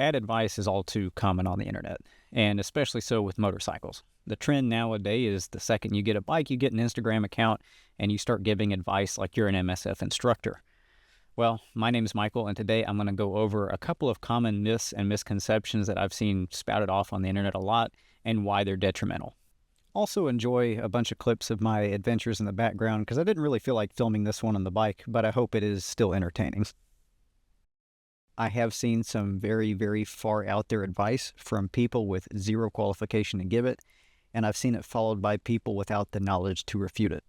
Bad advice is all too common on the internet, and especially so with motorcycles. The trend nowadays is the second you get a bike, you get an Instagram account and you start giving advice like you're an MSF instructor. Well, my name is Michael, and today I'm going to go over a couple of common myths and misconceptions that I've seen spouted off on the internet a lot and why they're detrimental. Also enjoy a bunch of clips of my adventures in the background because I didn't really feel like filming this one on the bike, but I hope it is still entertaining. I have seen some very, very far out there advice from people with zero qualification to give it, and I've seen it followed by people without the knowledge to refute it.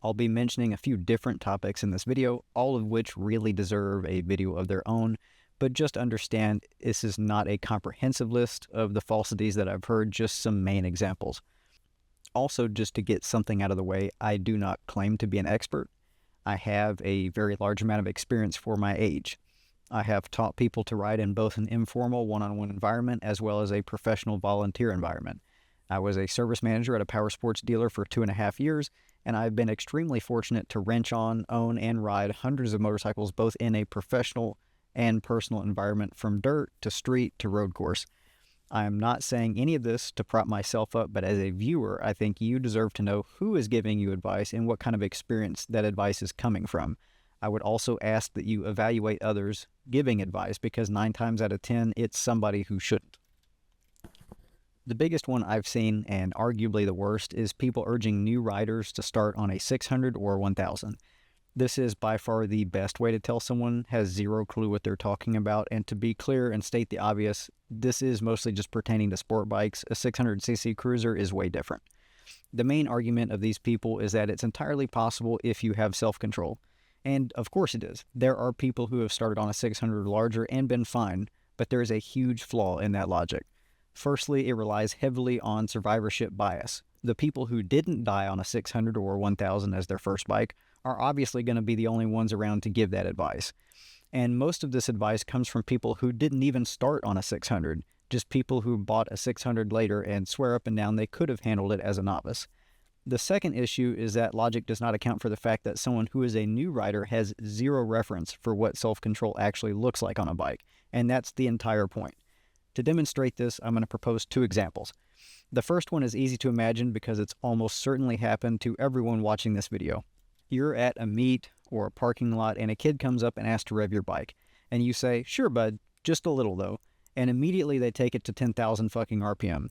I'll be mentioning a few different topics in this video, all of which really deserve a video of their own, but just understand this is not a comprehensive list of the falsities that I've heard, just some main examples. Also, just to get something out of the way, I do not claim to be an expert. I have a very large amount of experience for my age. I have taught people to ride in both an informal one-on-one environment as well as a professional volunteer environment. I was a service manager at a power sports dealer for 2.5 years, and I've been extremely fortunate to wrench on, own, and ride hundreds of motorcycles both in a professional and personal environment, from dirt to street to road course. I am not saying any of this to prop myself up, but as a viewer, I think you deserve to know who is giving you advice and what kind of experience that advice is coming from. I would also ask that you evaluate others giving advice, because 9 times out of 10, it's somebody who shouldn't. The biggest one I've seen, and arguably the worst, is people urging new riders to start on a 600 or 1000. This is by far the best way to tell someone has zero clue what they're talking about, and to be clear and state the obvious, this is mostly just pertaining to sport bikes. A 600cc cruiser is way different. The main argument of these people is that it's entirely possible if you have self-control. And of course it is. There are people who have started on a 600 or larger and been fine, but there is a huge flaw in that logic. Firstly, it relies heavily on survivorship bias. The people who didn't die on a 600 or 1000 as their first bike are obviously going to be the only ones around to give that advice. And most of this advice comes from people who didn't even start on a 600, just people who bought a 600 later and swear up and down they could have handled it as a novice. The second issue is that logic does not account for the fact that someone who is a new rider has zero reference for what self-control actually looks like on a bike, and that's the entire point. To demonstrate this, I'm going to propose 2 examples. The first one is easy to imagine because it's almost certainly happened to everyone watching this video. You're at a meet or a parking lot and a kid comes up and asks to rev your bike, and you say, "Sure, bud, just a little though," and immediately they take it to 10,000 fucking RPM.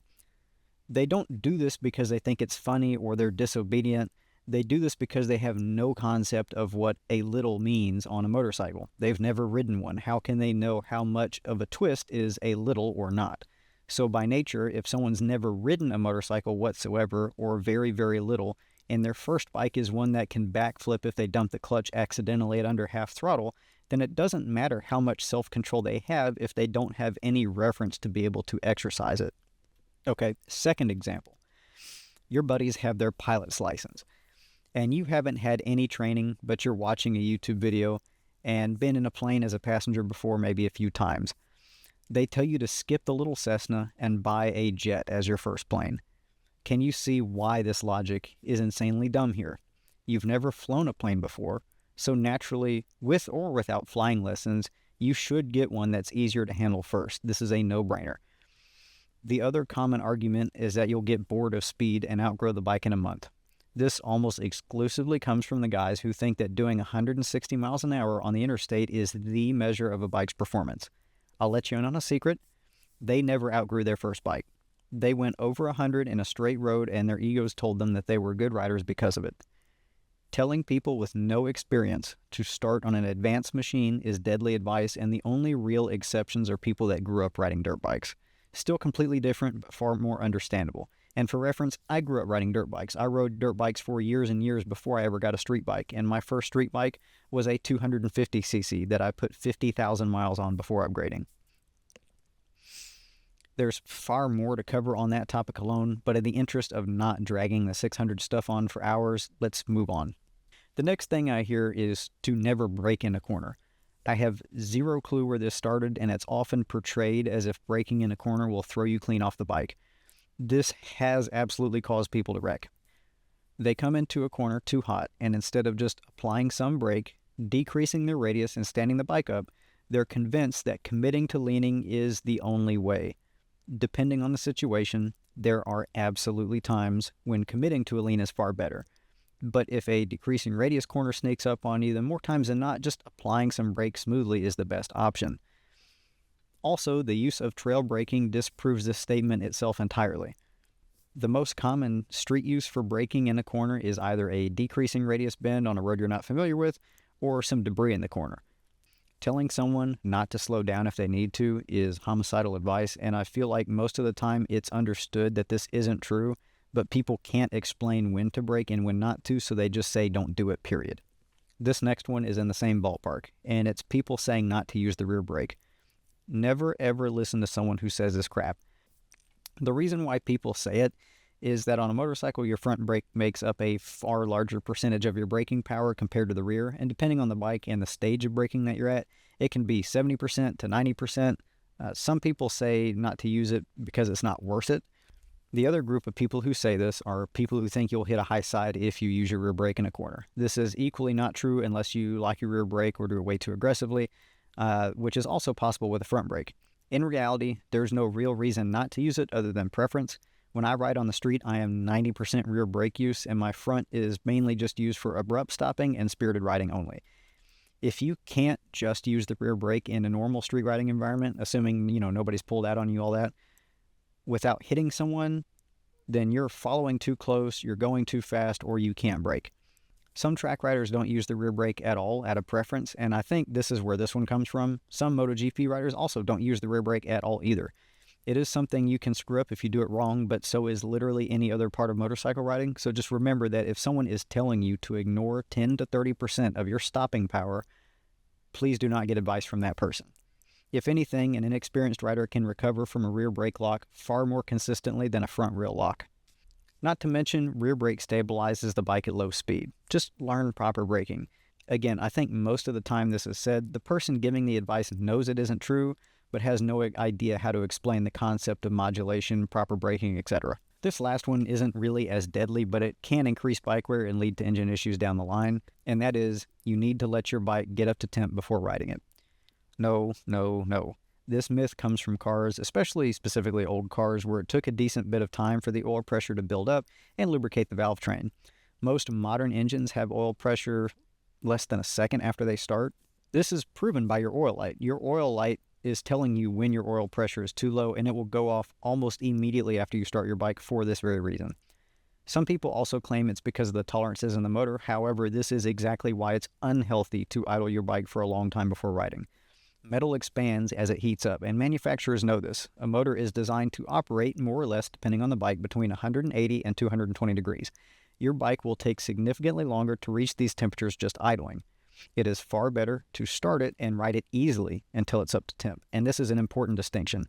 They don't do this because they think it's funny or they're disobedient. They do this because they have no concept of what a little means on a motorcycle. They've never ridden one. How can they know how much of a twist is a little or not? So by nature, if someone's never ridden a motorcycle whatsoever, or very, very little, and their first bike is one that can backflip if they dump the clutch accidentally at under half throttle, then it doesn't matter how much self-control they have if they don't have any reference to be able to exercise it. Okay, second example. Your buddies have their pilot's license, and you haven't had any training, but you're watching a YouTube video and been in a plane as a passenger before, maybe a few times. They tell you to skip the little Cessna and buy a jet as your first plane. Can you see why this logic is insanely dumb here? You've never flown a plane before, so naturally, with or without flying lessons, you should get one that's easier to handle first. This is a no-brainer. The other common argument is that you'll get bored of speed and outgrow the bike in a month. This almost exclusively comes from the guys who think that doing 160 miles an hour on the interstate is the measure of a bike's performance. I'll let you in on a secret. They never outgrew their first bike. They went over 100 in a straight road, and their egos told them that they were good riders because of it. Telling people with no experience to start on an advanced machine is deadly advice, and the only real exceptions are people that grew up riding dirt bikes. Still completely different, but far more understandable. And for reference, I grew up riding dirt bikes. I rode dirt bikes for years and years before I ever got a street bike, and my first street bike was a 250cc that I put 50,000 miles on before upgrading. There's far more to cover on that topic alone, but in the interest of not dragging the 600 stuff on for hours, let's move on. The next thing I hear is to never brake in a corner. I have zero clue where this started, and it's often portrayed as if braking in a corner will throw you clean off the bike. This has absolutely caused people to wreck. They come into a corner too hot, and instead of just applying some brake, decreasing their radius, and standing the bike up, They're convinced that committing to leaning is the only way. Depending on the situation, there are absolutely times when committing to a lean is far better. But if a decreasing radius corner sneaks up on you, then more times than not, just applying some brake smoothly is the best option. Also, the use of trail braking disproves this statement itself entirely. The most common street use for braking in a corner is either a decreasing radius bend on a road you're not familiar with, or some debris in the corner. Telling someone not to slow down if they need to is homicidal advice, and I feel like most of the time it's understood that this isn't true, but people can't explain when to brake and when not to, so they just say don't do it, period. This next one is in the same ballpark, and it's people saying not to use the rear brake. Never ever listen to someone who says this crap. The reason why people say it is that on a motorcycle, your front brake makes up a far larger percentage of your braking power compared to the rear, and depending on the bike and the stage of braking that you're at, it can be 70% to 90%. Some people say not to use it because it's not worth it. The other group of people who say this are people who think you'll hit a high side if you use your rear brake in a corner. This is equally not true unless you lock your rear brake or do it way too aggressively, which is also possible with a front brake. In reality, there's no real reason not to use it other than preference. When I ride on the street, I am 90% rear brake use, and my front is mainly just used for abrupt stopping and spirited riding only. If you can't just use the rear brake in a normal street riding environment, assuming nobody's pulled out on you, all that, without hitting someone, then you're following too close, you're going too fast, or you can't brake. Some track riders don't use the rear brake at all out of preference, and I think this is where this one comes from. Some MotoGP riders also don't use the rear brake at all either. It is something you can screw up if you do it wrong, but so is literally any other part of motorcycle riding. So just remember that if someone is telling you to ignore 10 to 30% of your stopping power, please do not get advice from that person. If anything, an inexperienced rider can recover from a rear brake lock far more consistently than a front wheel lock. Not to mention, rear brake stabilizes the bike at low speed. Just learn proper braking. Again, I think most of the time this is said, the person giving the advice knows it isn't true, but has no idea how to explain the concept of modulation, proper braking, etc. This last one isn't really as deadly, but it can increase bike wear and lead to engine issues down the line, and that is, you need to let your bike get up to temp before riding it. No. This myth comes from cars, specifically old cars, where it took a decent bit of time for the oil pressure to build up and lubricate the valve train. Most modern engines have oil pressure less than a second after they start. This is proven by your oil light. Your oil light is telling you when your oil pressure is too low, and it will go off almost immediately after you start your bike for this very reason. Some people also claim it's because of the tolerances in the motor. However, this is exactly why it's unhealthy to idle your bike for a long time before riding. Metal expands as it heats up, and manufacturers know this. A motor is designed to operate more or less, depending on the bike, between 180 and 220 degrees. Your bike will take significantly longer to reach these temperatures just idling. It is far better to start it and ride it easily until it's up to temp, and this is an important distinction.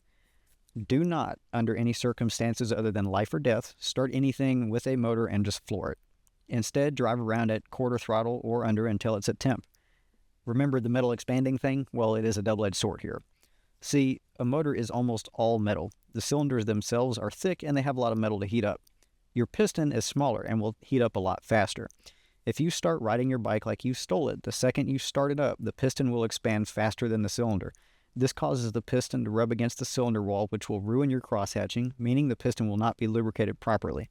Do not, under any circumstances other than life or death, start anything with a motor and just floor it. Instead, drive around at quarter throttle or under until it's at temp. Remember the metal expanding thing? Well, it is a double-edged sword here. See, a motor is almost all metal. The cylinders themselves are thick and they have a lot of metal to heat up. Your piston is smaller and will heat up a lot faster. If you start riding your bike like you stole it, the second you start it up, the piston will expand faster than the cylinder. This causes the piston to rub against the cylinder wall, which will ruin your cross-hatching, meaning the piston will not be lubricated properly.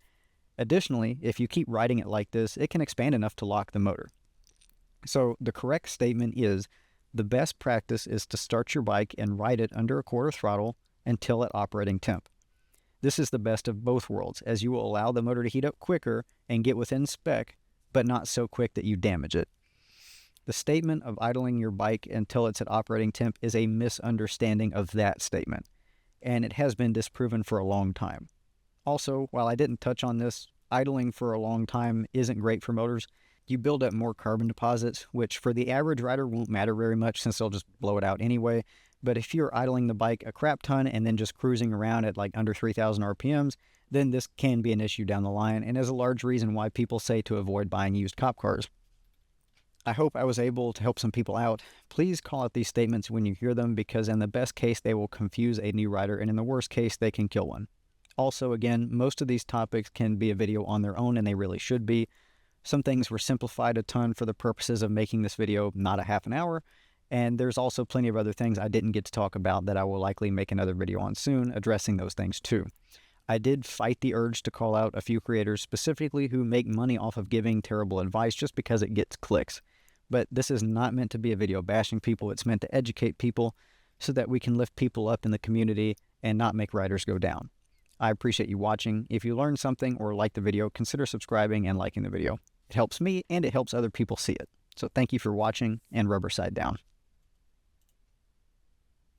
Additionally, if you keep riding it like this, it can expand enough to lock the motor. So the correct statement is, the best practice is to start your bike and ride it under a quarter throttle until at operating temp. This is the best of both worlds, as you will allow the motor to heat up quicker and get within spec, but not so quick that you damage it. The statement of idling your bike until it's at operating temp is a misunderstanding of that statement, and it has been disproven for a long time. Also, while I didn't touch on this, idling for a long time isn't great for motors. You build up more carbon deposits, which for the average rider won't matter very much since they'll just blow it out anyway. But if you're idling the bike a crap ton and then just cruising around at like under 3,000 RPMs, then this can be an issue down the line, and is a large reason why people say to avoid buying used cop cars. I hope I was able to help some people out. Please call out these statements when you hear them, because in the best case they will confuse a new rider, and in the worst case they can kill one. Also, again, most of these topics can be a video on their own, and they really should be. Some things were simplified a ton for the purposes of making this video not a half an hour, And there's also plenty of other things I didn't get to talk about that I will likely make another video on soon, addressing those things too. I did fight the urge to call out a few creators specifically who make money off of giving terrible advice just because it gets clicks. But this is not meant to be a video bashing people. It's meant to educate people so that we can lift people up in the community and not make writers go down. I appreciate you watching. If you learned something or liked the video, consider subscribing and liking the video. It helps me and it helps other people see it. So thank you for watching, and rubber side down.